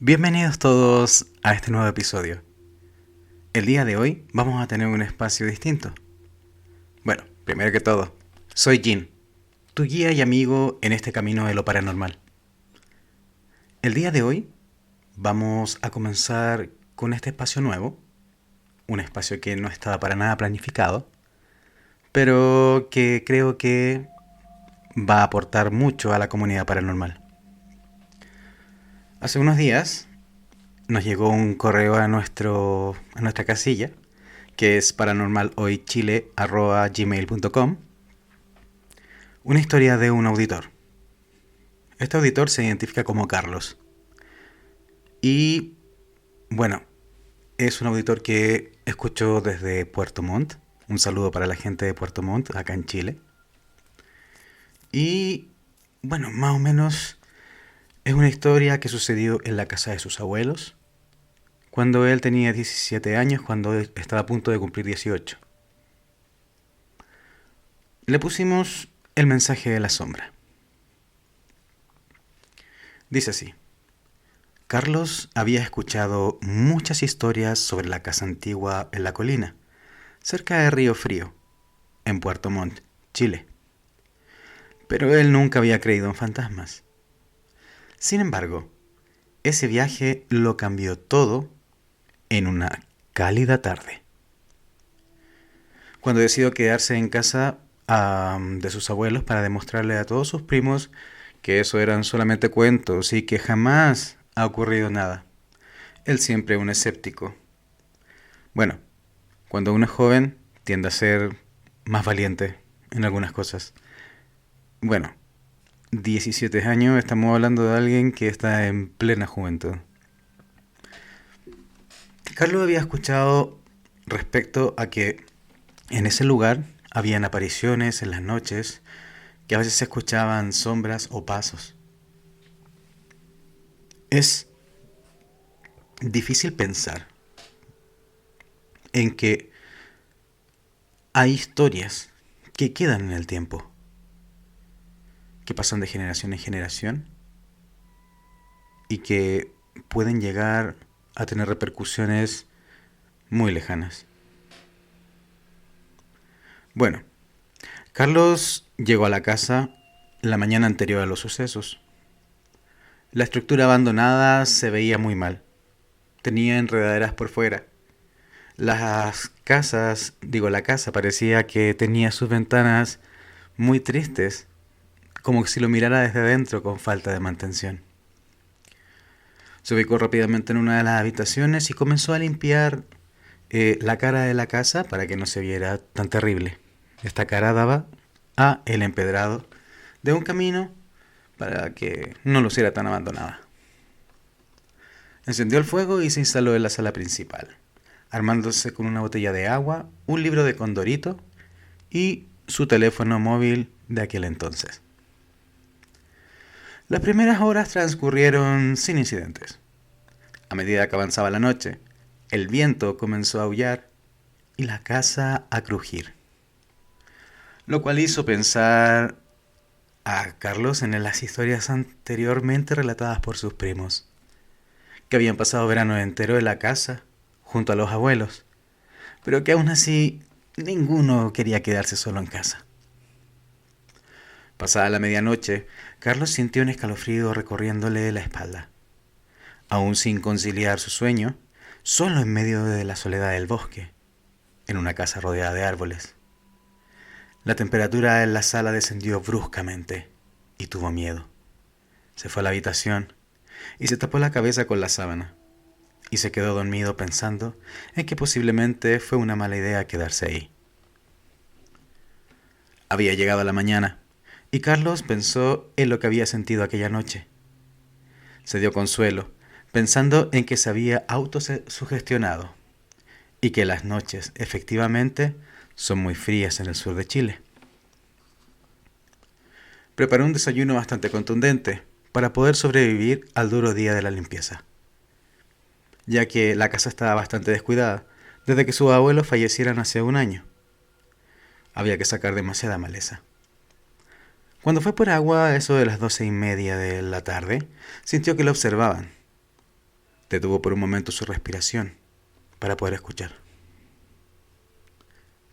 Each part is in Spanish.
Bienvenidos todos a este nuevo episodio. El día de hoy vamos a tener un espacio distinto. Bueno, primero que todo, soy Jin, tu guía y amigo en este camino de lo paranormal. El día de hoy vamos a comenzar con este espacio nuevo, un espacio que no estaba para nada planificado, pero que creo que va a aportar mucho a la comunidad paranormal. Hace unos días nos llegó un correo a nuestra casilla, que es paranormalhoychile@gmail.com, una historia de un auditor. Este auditor se identifica como Carlos. Y bueno, es un auditor que escuchó desde Puerto Montt. Un saludo para la gente de Puerto Montt, acá en Chile. Y bueno, más o menos es una historia que sucedió en la casa de sus abuelos, cuando él tenía 17 años, cuando estaba a punto de cumplir 18. Le pusimos el mensaje de la sombra. Dice así: Carlos había escuchado muchas historias sobre la casa antigua en la colina, cerca de Río Frío, en Puerto Montt, Chile. Pero él nunca había creído en fantasmas. Sin embargo, ese viaje lo cambió todo en una cálida tarde. Cuando decidió quedarse en casa de sus abuelos para demostrarle a todos sus primos que eso eran solamente cuentos y que jamás ha ocurrido nada. Él siempre un escéptico. Bueno, cuando uno es joven tiende a ser más valiente en algunas cosas. Bueno, 17 años, estamos hablando de alguien que está en plena juventud. Carlos había escuchado respecto a que en ese lugar habían apariciones en las noches, que a veces se escuchaban sombras o pasos. Es difícil pensar en que hay historias que quedan en el tiempo, que pasan de generación en generación y que pueden llegar a tener repercusiones muy lejanas. Bueno, Carlos llegó a la casa la mañana anterior a los sucesos. La estructura abandonada se veía muy mal. Tenía enredaderas por fuera. La casa parecía que tenía sus ventanas muy tristes, como si lo mirara desde adentro con falta de mantención. Se ubicó rápidamente en una de las habitaciones y comenzó a limpiar la cara de la casa para que no se viera tan terrible. Esta cara daba a el empedrado de un camino para que no luciera tan abandonada. Encendió el fuego y se instaló en la sala principal, armándose con una botella de agua, un libro de Condorito y su teléfono móvil de aquel entonces. Las primeras horas transcurrieron sin incidentes. A medida que avanzaba la noche, el viento comenzó a aullar y la casa a crujir, lo cual hizo pensar a Carlos en las historias anteriormente relatadas por sus primos, que habían pasado verano entero en la casa, junto a los abuelos, pero que aún así ninguno quería quedarse solo en casa. Pasada la medianoche, Carlos sintió un escalofrío recorriéndole la espalda. Aún sin conciliar su sueño, solo en medio de la soledad del bosque, en una casa rodeada de árboles. La temperatura en la sala descendió bruscamente y tuvo miedo. Se fue a la habitación y se tapó la cabeza con la sábana y se quedó dormido pensando en que posiblemente fue una mala idea quedarse ahí. Había llegado la mañana y Carlos pensó en lo que había sentido aquella noche. Se dio consuelo pensando en que se había autosugestionado y que las noches efectivamente son muy frías en el sur de Chile. Preparó un desayuno bastante contundente para poder sobrevivir al duro día de la limpieza, ya que la casa estaba bastante descuidada desde que sus abuelos fallecieran hace un año. Había que sacar demasiada maleza. Cuando fue por agua a eso de las 12:30 de la tarde, sintió que lo observaban. Detuvo por un momento su respiración para poder escuchar.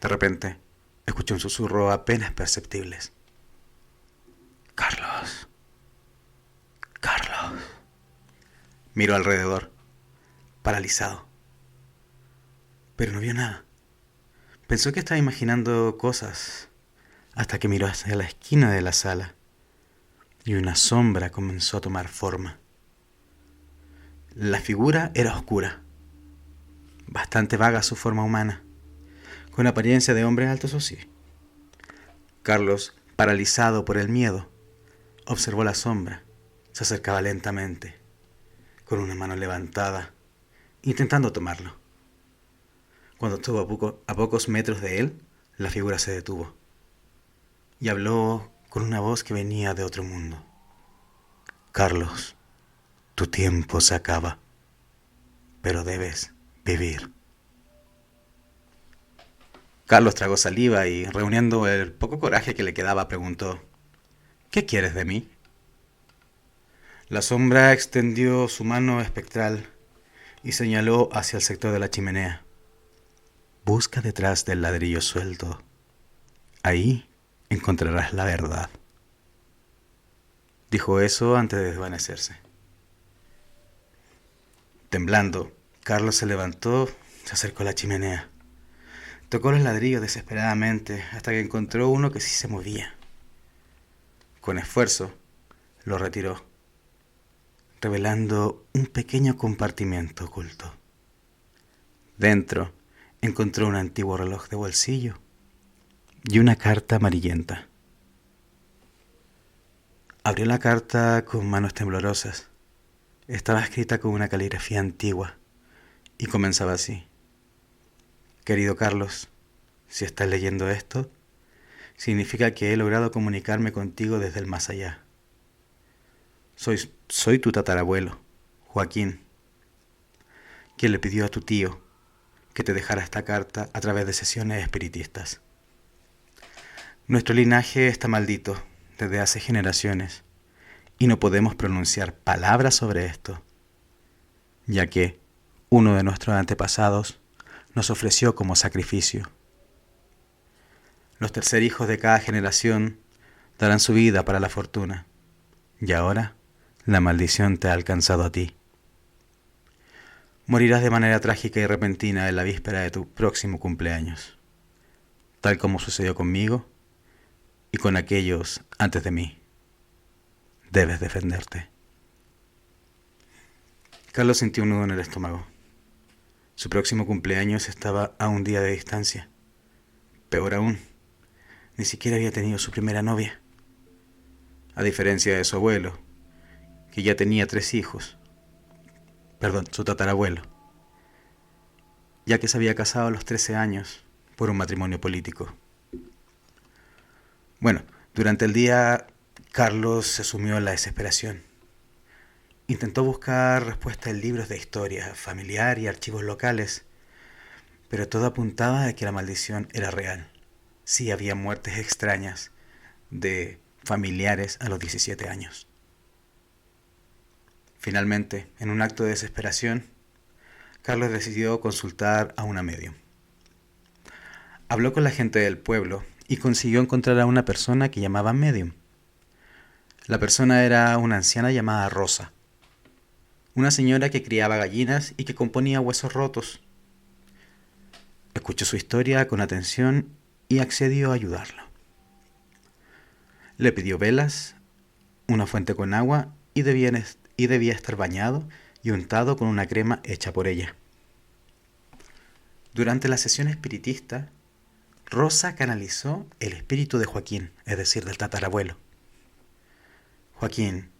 De repente, escuchó un susurro apenas perceptible. Carlos. Carlos. Miró alrededor, paralizado. Pero no vio nada. Pensó que estaba imaginando cosas, hasta que miró hacia la esquina de la sala y una sombra comenzó a tomar forma. La figura era oscura, bastante vaga su forma humana, con apariencia de hombre alto, eso sí. Carlos, paralizado por el miedo, observó la sombra. Se acercaba lentamente, con una mano levantada, intentando tomarlo. Cuando estuvo a pocos metros de él, la figura se detuvo y habló con una voz que venía de otro mundo. Carlos, tu tiempo se acaba, pero debes vivir. Carlos tragó saliva y, reuniendo el poco coraje que le quedaba, preguntó: ¿Qué quieres de mí? La sombra extendió su mano espectral y señaló hacia el sector de la chimenea. Busca detrás del ladrillo suelto. Ahí encontrarás la verdad. Dijo eso antes de desvanecerse. Temblando, Carlos se levantó, se acercó a la chimenea. Tocó los ladrillos desesperadamente hasta que encontró uno que sí se movía. Con esfuerzo, lo retiró, revelando un pequeño compartimento oculto. Dentro, encontró un antiguo reloj de bolsillo y una carta amarillenta. Abrió la carta con manos temblorosas. Estaba escrita con una caligrafía antigua y comenzaba así: Querido Carlos, si estás leyendo esto, significa que he logrado comunicarme contigo desde el más allá. Soy tu tatarabuelo, Joaquín, quien le pidió a tu tío que te dejara esta carta a través de sesiones espiritistas. Nuestro linaje está maldito desde hace generaciones y no podemos pronunciar palabras sobre esto, ya que uno de nuestros antepasados nos ofreció como sacrificio. Los tercer hijos de cada generación darán su vida para la fortuna, y ahora la maldición te ha alcanzado a ti. Morirás de manera trágica y repentina en la víspera de tu próximo cumpleaños, tal como sucedió conmigo y con aquellos antes de mí. Debes defenderte. Carlos sintió un nudo en el estómago. Su próximo cumpleaños estaba a un día de distancia. Peor aún, ni siquiera había tenido su primera novia. A diferencia de su abuelo, que ya tenía 3 hijos. Su tatarabuelo, ya que se había casado a los 13 años por un matrimonio político. Bueno, durante el día, Carlos se sumió en la desesperación. Intentó buscar respuestas en libros de historia familiar y archivos locales, pero todo apuntaba a que la maldición era real. Sí, había muertes extrañas de familiares a los 17 años. Finalmente, en un acto de desesperación, Carlos decidió consultar a una médium. Habló con la gente del pueblo y consiguió encontrar a una persona que llamaba médium. La persona era una anciana llamada Rosa, una señora que criaba gallinas y que componía huesos rotos. Escuchó su historia con atención y accedió a ayudarlo. Le pidió velas, una fuente con agua y debía estar bañado y untado con una crema hecha por ella. Durante la sesión espiritista, Rosa canalizó el espíritu de Joaquín, es decir, del tatarabuelo. Joaquín,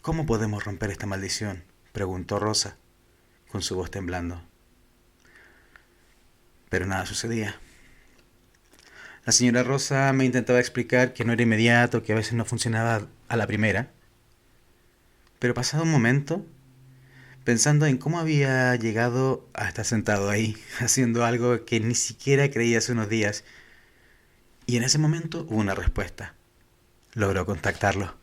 ¿cómo podemos romper esta maldición?, preguntó Rosa, con su voz temblando. Pero nada sucedía. La señora Rosa me intentaba explicar que no era inmediato, que a veces no funcionaba a la primera. Pero pasado un momento, pensando en cómo había llegado a estar sentado ahí, haciendo algo que ni siquiera creía hace unos días, y en ese momento hubo una respuesta. Logró contactarlo.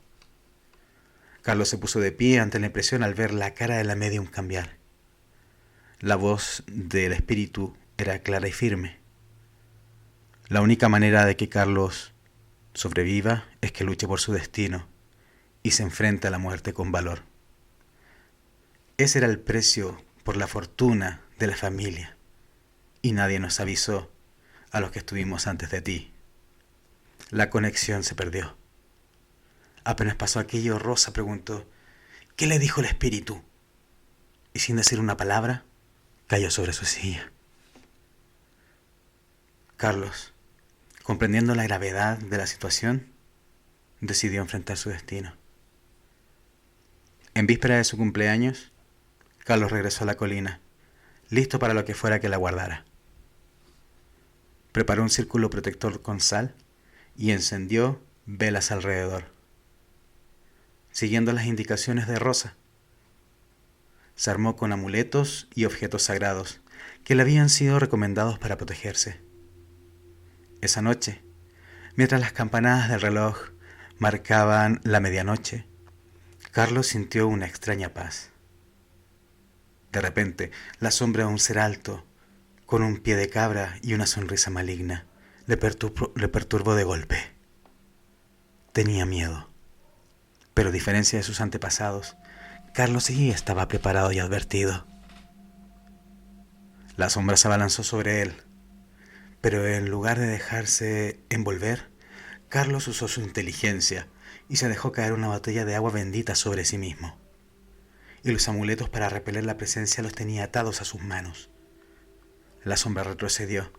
Carlos se puso de pie ante la impresión al ver la cara de la médium cambiar, La voz del espíritu era clara y firme. La única manera de que Carlos sobreviva es que luche por su destino y se enfrente a la muerte con valor. Ese era el precio por la fortuna de la familia, y nadie nos avisó a los que estuvimos antes de ti. La conexión se perdió. Apenas pasó aquello, Rosa preguntó: ¿qué le dijo el espíritu? Y sin decir una palabra, cayó sobre su silla. Carlos, comprendiendo la gravedad de la situación, decidió enfrentar su destino. En víspera de su cumpleaños, Carlos regresó a la colina, listo para lo que fuera que la guardara. Preparó un círculo protector con sal y encendió velas alrededor, siguiendo las indicaciones de Rosa. Se armó con amuletos y objetos sagrados que le habían sido recomendados para protegerse. Esa noche, mientras las campanadas del reloj marcaban la medianoche, Carlos sintió una extraña paz. De repente, la sombra de un ser alto, con un pie de cabra y una sonrisa maligna, le perturbó de golpe. Tenía miedo, pero a diferencia de sus antepasados, Carlos sí estaba preparado y advertido. La sombra se abalanzó sobre él, pero en lugar de dejarse envolver, Carlos usó su inteligencia y se dejó caer una botella de agua bendita sobre sí mismo. Y los amuletos para repeler la presencia los tenía atados a sus manos. La sombra retrocedió,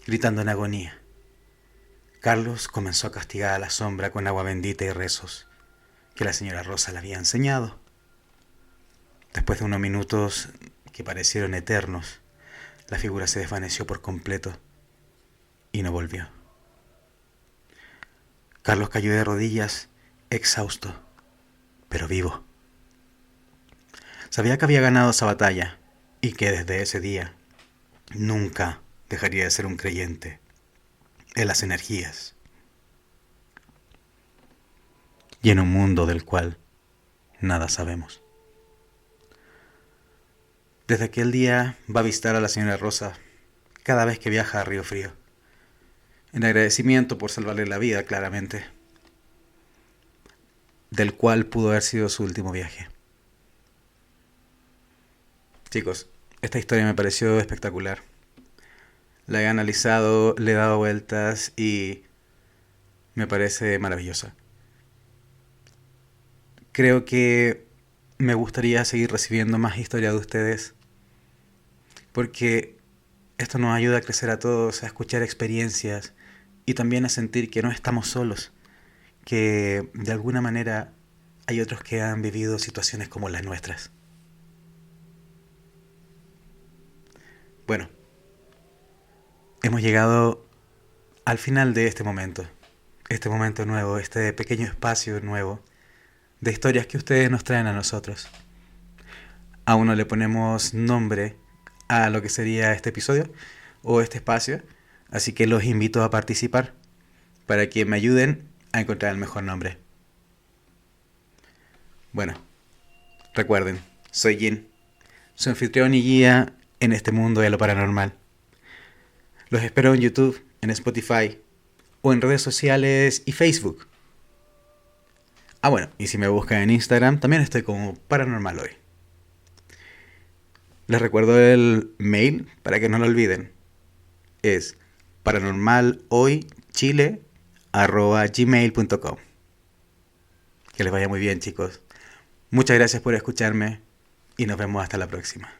gritando en agonía. Carlos comenzó a castigar a la sombra con agua bendita y rezos que la señora Rosa le había enseñado. Después de unos minutos que parecieron eternos, la figura se desvaneció por completo y no volvió. Carlos cayó de rodillas, exhausto, pero vivo. Sabía que había ganado esa batalla y que desde ese día nunca dejaría de ser un creyente en las energías y en un mundo del cual nada sabemos. Desde aquel día va a visitar a la señora Rosa cada vez que viaja a Río Frío, en agradecimiento por salvarle la vida, claramente, del cual pudo haber sido su último viaje. Chicos, esta historia me pareció espectacular. La he analizado, le he dado vueltas y me parece maravillosa. Creo que me gustaría seguir recibiendo más historias de ustedes, porque esto nos ayuda a crecer a todos, a escuchar experiencias y también a sentir que no estamos solos, que de alguna manera hay otros que han vivido situaciones como las nuestras. Bueno, hemos llegado al final de este momento nuevo, este pequeño espacio nuevo de historias que ustedes nos traen a nosotros. Aún no le ponemos nombre a lo que sería este episodio o este espacio, así que los invito a participar para que me ayuden a encontrar el mejor nombre. Bueno, recuerden, soy Jin, su anfitrión y guía en este mundo de lo paranormal. Los espero en YouTube, en Spotify o en redes sociales y Facebook. Bueno, y si me buscan en Instagram, también estoy como Paranormal Hoy. Les recuerdo el mail para que no lo olviden. Es paranormalhoychile@gmail.com. Que les vaya muy bien, chicos. Muchas gracias por escucharme y nos vemos hasta la próxima.